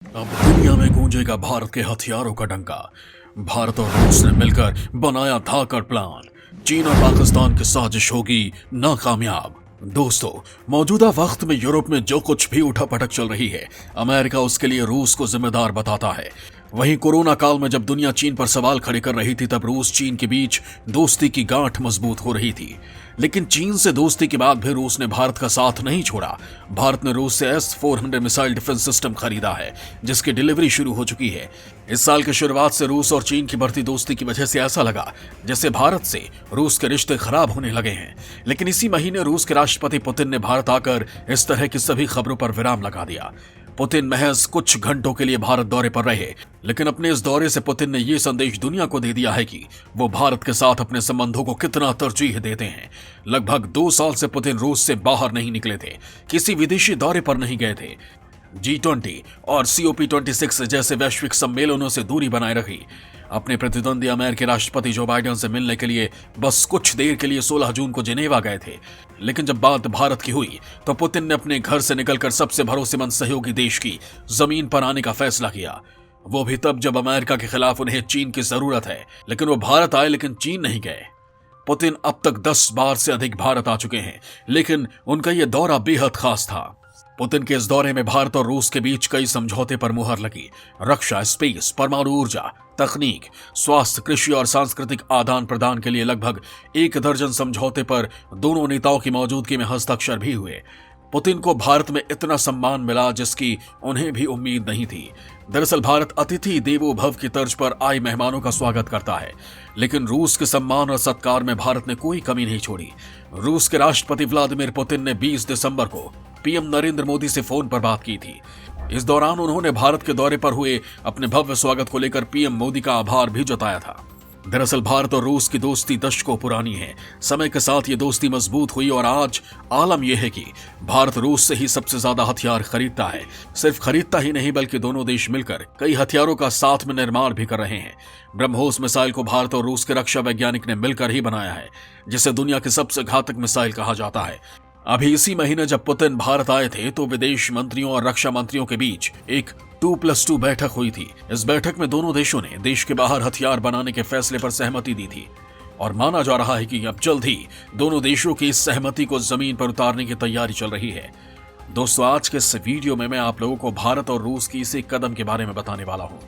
अब दुनिया में गूंजेगा भारत के हथियारों का डंका। भारत और रूस ने मिलकर बनाया धाकड़ प्लान। चीन और पाकिस्तान की साजिश होगी नाकामयाब। दोस्तों, मौजूदा वक्त में यूरोप में जो कुछ भी उठापटक चल रही है, अमेरिका उसके लिए रूस को जिम्मेदार बताता है। वहीं कोरोना काल में जब दुनिया चीन पर सवाल खड़े कर रही थी, तब रूस चीन के बीच दोस्ती की गांठ मजबूत हो रही थी। लेकिन चीन से दोस्ती के बाद भी रूस ने भारत का साथ नहीं छोड़ा। भारत ने रूस से S-400 मिसाइल डिफेंस सिस्टम खरीदा है, जिसकी डिलीवरी शुरू हो चुकी है। इस साल की शुरुआत से रूस और चीन की बढ़ती दोस्ती की वजह से ऐसा लगा जैसे भारत से रूस के रिश्ते खराब होने लगे हैं। लेकिन इसी महीने रूस के राष्ट्रपति पुतिन ने भारत आकर इस तरह की सभी खबरों पर विराम लगा दिया। पुतिन महज कुछ घंटों के लिए भारत दौरे पर रहे, लेकिन अपने इस दौरे से पुतिन ने यह संदेश दुनिया को दे दिया है कि वो भारत के साथ अपने संबंधों को कितना तरजीह देते हैं। लगभग 2 साल से पुतिन रूस से बाहर नहीं निकले थे, किसी विदेशी दौरे पर नहीं गए थे। G20 और COP26 जैसे वैश्विक सम्मेलनों से दूरी बनाए रखी। अपने प्रतिद्वंदी अमेरिकी राष्ट्रपति जो बाइडेन से मिलने के लिए बस कुछ देर के लिए 16 जून को जिनेवा गए थे। लेकिन जब बात भारत की हुई तो पुतिन ने अपने घर से निकलकर सबसे भरोसेमंद सहयोगी देश की जमीन पर आने का फैसला किया। वो भी तब जब अमेरिका के खिलाफ उन्हें चीन की जरूरत है। लेकिन वो भारत आए, लेकिन चीन नहीं गए। पुतिन अब तक 10 बार से अधिक भारत आ चुके हैं, लेकिन उनका यह दौरा बेहद खास था। पुतिन के इस दौरे में भारत और रूस के बीच कई समझौते पर मुहर लगी। रक्षा, स्पेस, परमाणु ऊर्जा, तकनीक, स्वास्थ्य, कृषि और सांस्कृतिक आदान प्रदान के लिए लगभग 1 दर्जन समझौते पर दोनों नेताओं की मौजूदगी में हस्ताक्षर भी हुए। पुतिन को भारत में इतना सम्मान मिला जिसकी उन्हें भी उम्मीद नहीं थी। दरअसल भारत अतिथि देवो भव की तर्ज पर आए मेहमानों का स्वागत करता है, लेकिन रूस के सम्मान और सत्कार में भारत ने कोई कमी नहीं छोड़ी। रूस के राष्ट्रपति व्लादिमीर पुतिन ने 20 दिसंबर को पीएम नरेंद्र मोदी से फोन पर बात की थी। इस दौरान उन्होंने भारत के दौरे पर हुए अपने भव्य स्वागत को लेकर पीएम मोदी का आभार भी जताया था। दरअसल भारत और रूस की दोस्ती दशकों पुरानी है। समय के साथ ये दोस्ती मजबूत हुई और आज आलम यह है कि भारत रूस से ही सबसे ज्यादा हथियार खरीदता है। सिर्फ खरीदता ही नहीं, बल्कि दोनों देश मिलकर कई हथियारों का साथ में निर्माण भी कर रहे हैं। ब्रह्मोस मिसाइल को भारत और रूस के रक्षा वैज्ञानिक ने मिलकर ही बनाया है, जिसे दुनिया की सबसे घातक मिसाइल कहा जाता है। अभी इसी महीने जब पुतिन भारत आए थे तो विदेश मंत्रियों और रक्षा मंत्रियों के बीच एक 2+2 बैठक हुई थी। इस बैठक में दोनों देशों ने देश के बाहर हथियार बनाने के फैसले पर सहमति दी थी और माना जा रहा है कि अब जल्द ही दोनों देशों की इस सहमति को जमीन पर उतारने की तैयारी चल रही है। दोस्तों, आज के इस वीडियो में मैं आप लोगों को भारत और रूस की इसी कदम के बारे में बताने वाला हूँ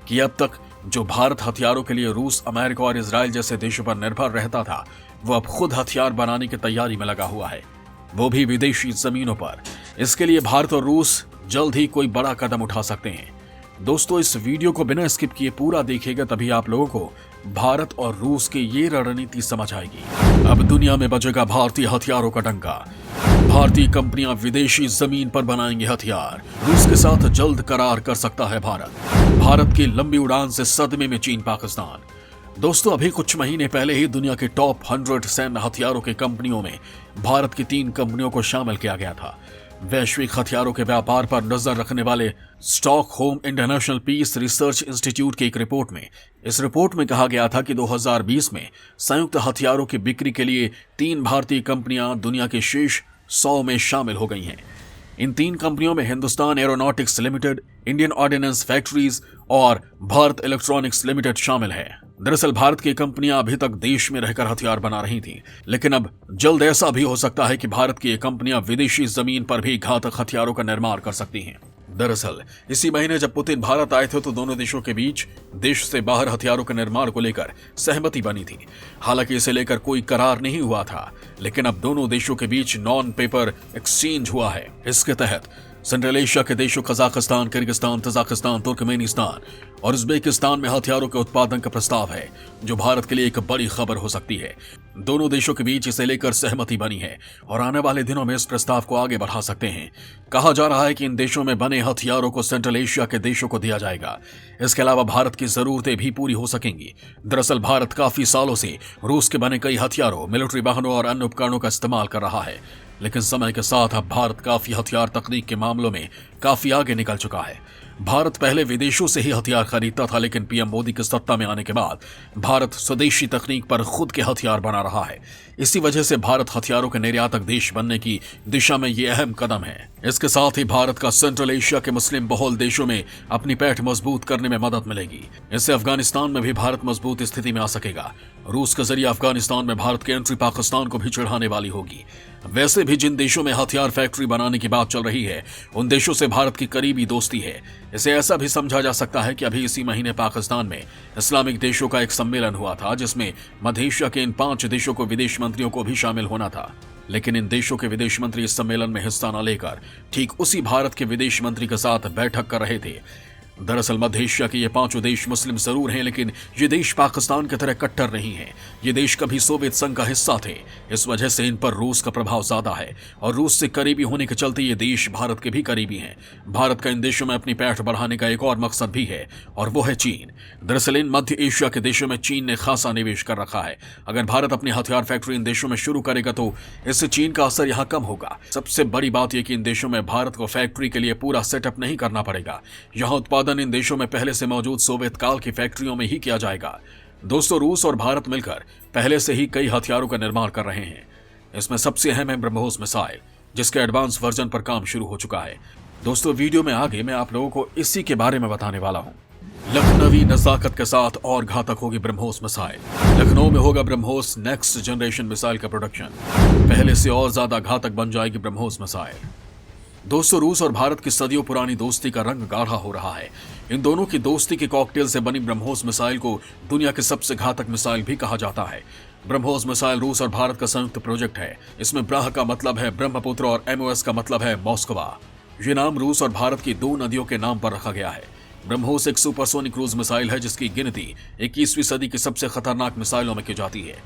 कि अब तक जो भारत हथियारों के लिए रूस, अमेरिका और इजराइल जैसे देशों पर निर्भर रहता था, वो अब खुद हथियार बनाने की तैयारी में लगा हुआ है, वो भी विदेशी जमीनों पर। इसके लिए भारत और रूस जल्द ही कोई बड़ा कदम उठा सकते हैं। दोस्तों, इस वीडियो को बिना स्किप किए पूरा देखिएगा, तभी आप लोगों को भारत और रूस की ये रणनीति समझ आएगी। अब दुनिया में बजेगा भारतीय हथियारों का डंका। भारतीय कंपनियां विदेशी जमीन पर बनाएंगे हथियार। रूस के साथ जल्द करार कर सकता है भारत। भारत की लंबी उड़ान से सदमे में चीन, पाकिस्तान। दोस्तों, अभी कुछ महीने पहले ही दुनिया के टॉप 100 सैन्य हथियारों की कंपनियों में भारत की 3 कंपनियों को शामिल किया गया था। वैश्विक हथियारों के व्यापार पर नजर रखने वाले Stockholm International Peace Research Institute की एक रिपोर्ट में कहा गया था कि 2020 में संयुक्त हथियारों की बिक्री के लिए 3 भारतीय कंपनियां दुनिया के शीर्ष 100 में शामिल हो गई हैं। इन 3 कंपनियों में Hindustan aeronautics limited, Indian ordinance factories और भारत इलेक्ट्रॉनिक्स लिमिटेड शामिल है। दरअसल भारत की कंपनियां अभी तक देश में रहकर हथियार बना रही थी, लेकिन अब जल्द ऐसा भी हो सकता है कि भारत की ये कंपनियां विदेशी जमीन पर भी घातक हथियारों का निर्माण कर सकती हैं। दरअसल इसी महीने जब पुतिन भारत आए थे तो दोनों देशों के बीच देश से बाहर हथियारों के निर्माण को लेकर सहमति बनी थी। हालांकि इसे लेकर कोई करार नहीं हुआ था, लेकिन अब दोनों देशों के बीच नॉन पेपर एक्सचेंज हुआ है। इसके तहत सेंट्रल एशिया के देशों कजाकिस्तान, किर्गिस्तान, तजाकिस्तान, तुर्कमेनिस्तान और उज्बेकिस्तान में हथियारों के उत्पादन का प्रस्ताव है, जो भारत के लिए एक बड़ी खबर हो सकती है। दोनों देशों के बीच इसे लेकर सहमति बनी है और आने वाले दिनों में इस प्रस्ताव को आगे बढ़ा सकते हैं। कहा जा रहा है कि इन देशों में बने हथियारों को सेंट्रल एशिया के देशों को दिया जाएगा। इसके अलावा भारत की जरूरतें भी पूरी हो सकेंगी। दरअसल भारत काफी सालों से रूस के बने कई हथियारों, मिलिट्री वाहनों और अन्य उपकरणों का इस्तेमाल कर रहा है, लेकिन समय के साथ अब भारत काफी हथियार तकनीक के मामलों में काफी आगे निकल चुका है। भारत पहले विदेशों से ही हथियार खरीदता था, लेकिन पीएम मोदी के सत्ता में आने के बाद भारत स्वदेशी तकनीक पर खुद के हथियार बना रहा है। इसी वजह से भारत हथियारों के निर्यातक देश बनने की दिशा में ये अहम कदम है। इसके साथ ही भारत का सेंट्रल एशिया के मुस्लिम बहुल देशों में अपनी पैठ मजबूत करने में मदद मिलेगी। इससे अफगानिस्तान में भी भारत मजबूत स्थिति में आ सकेगा। रूस के जरिए अफगानिस्तान में भारत की एंट्री पाकिस्तान को भी चिढ़ाने वाली होगी। वैसे भी जिन देशों में हथियार फैक्ट्री बनाने की बात चल रही है, उन देशों से भारत की करीबी दोस्ती है। इसे ऐसा भी समझा जा सकता है कि अभी इसी महीने पाकिस्तान में इस्लामिक देशों का एक सम्मेलन हुआ था, जिसमें मध्य एशिया के इन 5 देशों को विदेश मंत्रियों को भी शामिल होना था। लेकिन इन देशों के विदेश मंत्री इस सम्मेलन में हिस्सा न लेकर ठीक उसी भारत के विदेश मंत्री के साथ बैठक कर रहे थे। दरअसल मध्य एशिया के ये 5 देश मुस्लिम जरूर हैं, लेकिन ये देश पाकिस्तान की तरह कट्टर नहीं है। ये देश कभी सोवियत संघ का हिस्सा थे। इस वजह से इन पर रूस का प्रभाव ज्यादा है और रूस से करीबी होने के चलते ये देश भारत के भी करीबी हैं। भारत का इन देशों में अपनी पैठ बढ़ाने का एक और मकसद भी है, और वो है चीन। दरअसल इन मध्य एशिया के देशों में चीन ने खासा निवेश कर रखा है। अगर भारत अपनी हथियार फैक्ट्री इन देशों में शुरू करेगा तो इससे चीन का असर यहाँ कम होगा। सबसे बड़ी बात यह कि इन देशों में भारत को फैक्ट्री के लिए पूरा सेटअप नहीं करना पड़ेगा। यहाँ उत्पादन इन देशों में पहले से मौजूद सोवियत काल की फैक्ट्रियों में ही किया जाएगा। दोस्तों, रूस और भारत मिलकर पहले से ही कई हथियारों का निर्माण कर रहे हैं। इसमें सबसे अहम है ब्रह्मोस मिसाइल, जिसके एडवांस वर्जन पर काम शुरू हो चुका है। दोस्तों, वीडियो में आगे मैं आप लोगों को इसी के बारे में बताने वाला हूं। लखनवी नजाकत के साथ और घातक होगी ब्रह्मोस मिसाइल। लखनऊ में होगा ब्रह्मोस नेक्स्ट जनरेशन मिसाइल का प्रोडक्शन। पहले से और ज्यादा घातक बन जाएगी ब्रह्मोस मिसाइल। दोस्तों, रूस और भारत की सदियों पुरानी दोस्ती का रंग गाढ़ा हो रहा है। इन दोनों की दोस्ती के कॉकटेल से बनी ब्रह्मोस मिसाइल को दुनिया की सबसे घातक मिसाइल भी कहा जाता है। ब्रह्मोस मिसाइल रूस और भारत का संयुक्त प्रोजेक्ट है। इसमें ब्रह का मतलब है ब्रह्मपुत्र और एमओएस का मतलब है मॉस्कोवा। ये नाम रूस और भारत की 2 नदियों के नाम पर रखा गया है। ब्रह्मोस एक सुपरसोनिक क्रूज मिसाइल है, जिसकी गिनती 21वीं सदी की सबसे खतरनाक मिसाइलों में की जाती है।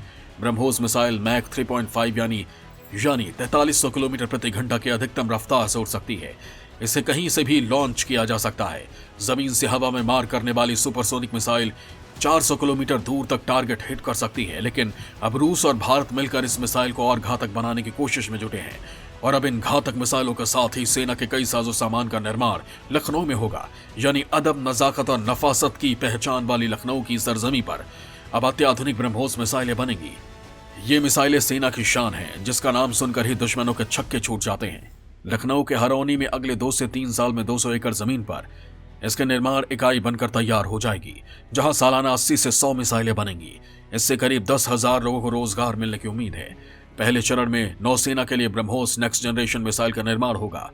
ब्रह्मोस मिसाइल मैक 3.5 यानी 4300 किलोमीटर प्रति घंटा की अधिकतम रफ्तार से उड़ सकती है। इसे कहीं से भी लॉन्च किया जा सकता है। जमीन से हवा में मार करने वाली सुपरसोनिक मिसाइल 400 किलोमीटर दूर तक टारगेट हिट कर सकती है। लेकिन अब रूस और भारत मिलकर इस मिसाइल को और घातक बनाने की कोशिश में जुटे हैं, और अब इन घातक मिसाइलों के साथ ही सेना के कई साजो सामान का निर्माण लखनऊ में होगा। यानी अदब, नजाकत और नफासत की पहचान वाली लखनऊ की सरजमी पर अब अत्याधुनिक ब्रह्मोस मिसाइलें बनेंगी। ये मिसाइलें सेना की शान है, जिसका नाम सुनकर ही दुश्मनों के छक्के छूट जाते हैं। लखनऊ के हरौनी में अगले 2 से 3 साल में 200 एकड़ जमीन पर इसके निर्माण इकाई बनकर तैयार हो जाएगी, जहां सालाना 80 से 100 मिसाइलें बनेंगी। इससे करीब 10,000 लोगों को रोजगार मिलने की उम्मीद है। पहले चरण में नौसेना के लिए ब्रह्मोस नेक्स्ट जनरेशन मिसाइल का निर्माण होगा।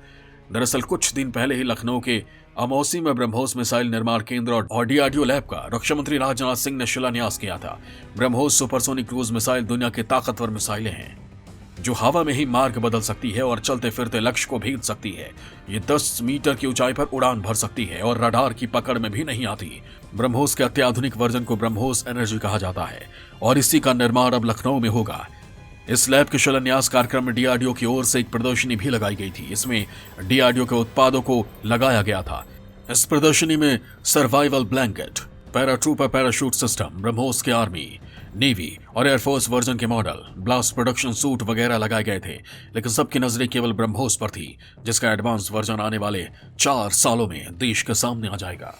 दरअसल कुछ दिन पहले ही लखनऊ के अमौसी में ब्रह्मोस मिसाइल निर्माण केंद्र और डीआरडीओ लैब का रक्षा मंत्री राजनाथ सिंह ने शिलान्यास किया था। ब्रह्मोस सुपरसोनिक क्रूज मिसाइल दुनिया की ताकतवर मिसाइलें हैं, जो हवा में ही मार्ग बदल सकती है और चलते फिरते लक्ष्य को भेद सकती है। ये 10 मीटर की ऊंचाई पर उड़ान भर सकती है और रडार की पकड़ में भी नहीं आती। ब्रह्मोस के अत्याधुनिक वर्जन को ब्रह्मोस एनर्जी कहा जाता है, और इसी का निर्माण अब लखनऊ में होगा। इस लैब के शिलान्यास कार्यक्रम में डीआरडीओ की ओर से एक प्रदर्शनी भी लगाई गई थी। इसमें डीआरडीओ के उत्पादों को लगाया गया था। इस प्रदर्शनी में survival blanket, paratrooper parachute system, BrahMos के आर्मी, नेवी और एयरफोर्स वर्जन के मॉडल, ब्लास्ट प्रोडक्शन सूट वगैरह लगाए गए थे। लेकिन सबकी नजरें केवल ब्रह्मोस पर थी, जिसका एडवांस वर्जन आने वाले 4 सालों में देश के सामने आ जाएगा।